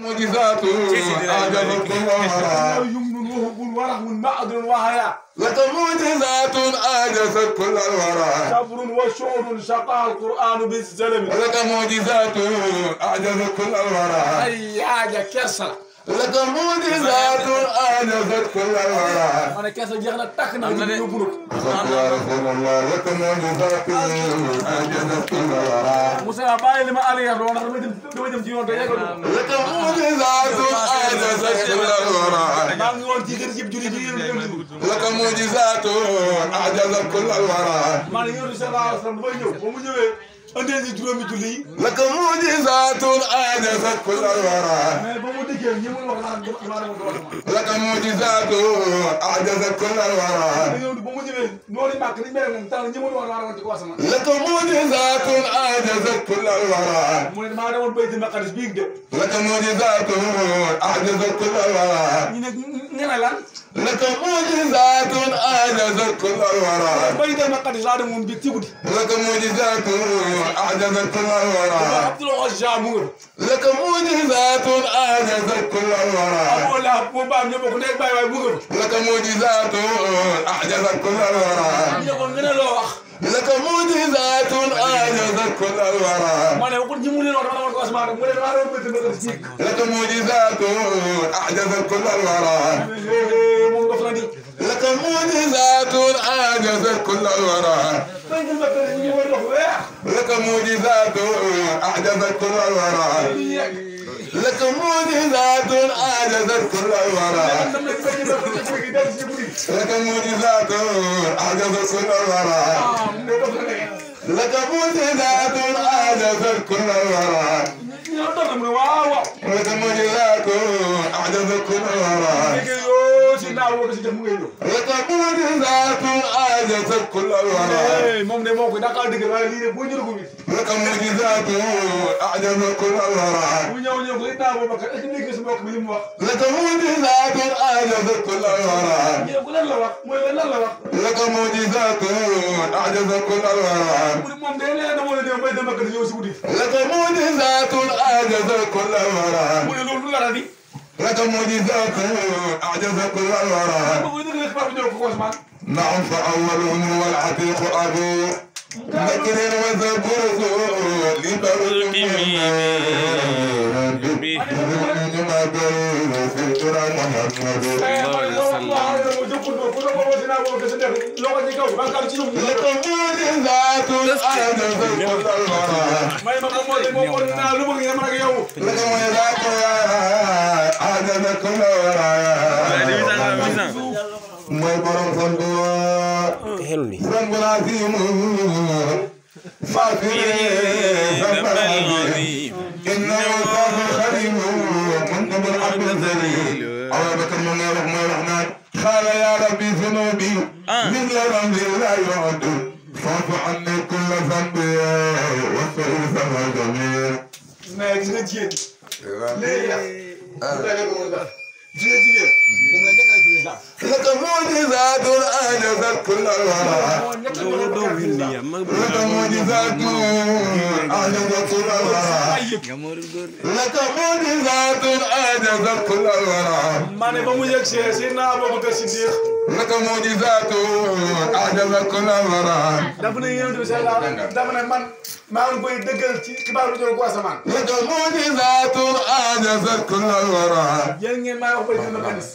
معجزات أعجبت كل ورى يمن وهب ورع معدن وهيا لك معجزات أعجزت كل الورى صبر وشعر شقى القرآن بالزلم لك معجزات أعجزت كل الورى أي حاجة كسر لك معجزات أعجزت كل الورى أنا كسر جهنا تكنا يبرك يا رسول الله لك معجزات أعجزت كل الورى موسى باي لما عليه رونا دويدم جيون تيجون لك معجزات أعجزت كل الورى ما نقول تيجي تجيب جولي لك معجزات أعجزت كل الورى ما نقول صلى الله عليه وسلم بيجو بمجيء أنت جرامي جولي لك معجزات أعجزت كل الورى ما بمودي كم يوم لك معجزات أعجزت كل الورى بمودي نوري ما كريم بيرن تان يوم ولا تقاسم لك معجزات أعجزت كل الورى من ما نقول بيت ما قدس بيجد لك معجزات أعجزت كل الورى نلا لك معجزات أعجزت كل الورى بيت ما قدس هذا من بيتيبود لك معجزات أعجزت كل الورى عبد الله الجامور لك معجزات أعجزت كل الورى أقول له أبو بام يبغى نيك باي بوغر لك معجزات أعجزت كل الورى يقول من الله لك معجزات أعجزت كل الورى ما نقول جمولي لو ما نقول اسمع من ما نقول بيت ما قدس بيجد لك معجزات أعجزت كل الورى من غفلاني لك معجزات أعجزت كل الورى بيت ما قدس يقول لك معجزات أعجزت كل الورى لك معجزات أعجزت كل الورى لك معجزات أعجزت كل الورى لك معجزات أعجزت كل الورى لك معجزات أعجزت كل الورى لك معجزات أعجزت كل الورى moom de moo ko Dakar dëgg waaye lii de boo jëlee ko bi لك معجزات أعجزت كل الورى bu ñëw ko it naa boobu kat est-ce que dégg nga si mbokk mi li mu wax لك معجزات أعجزت كل الورى ñu ne ko lan la wax mooy lan la wax لك معجزات أعجزت كل الورى mu ne moom de nee na moo la dem bay dem ak ñëw si guddi لك معجزات أعجزت كل الورى mu ne loolu la di لك معجزات أعجزت كل الورى ba koy dëgg xibaar bu ñëw ko Ousmane نعم فأولهم والعتيق أبو بكر وزبور لبرك mooy borom fan bu fan bu laaziim maa fi innahu kaafin xaliim muntabir abdul zaliil Abubakar mu ngay wax mooy wax naan xaala yaa rabbi zunuubi misla ramzi laa yu'addu fa'fu anni kulla zanbi waghfir sama jamiil mais gis nga jigéen léegi jigéen moom la njëkk a ci lislaam لك معجزات أعجزت كل الورى لك معجزات أعجزت كل الورى لك معجزات أعجزت كل الورى maa ne ba mu yegg si naa Abubakar Siddiq لك معجزات أعجزت كل الورى dafa ne yéen dafa ne man maa ngi koy dëggal ci xibaaru jóge ko asamaan لك معجزات أعجزت كل الورى yéen ngeen maa wax ba dina ko gis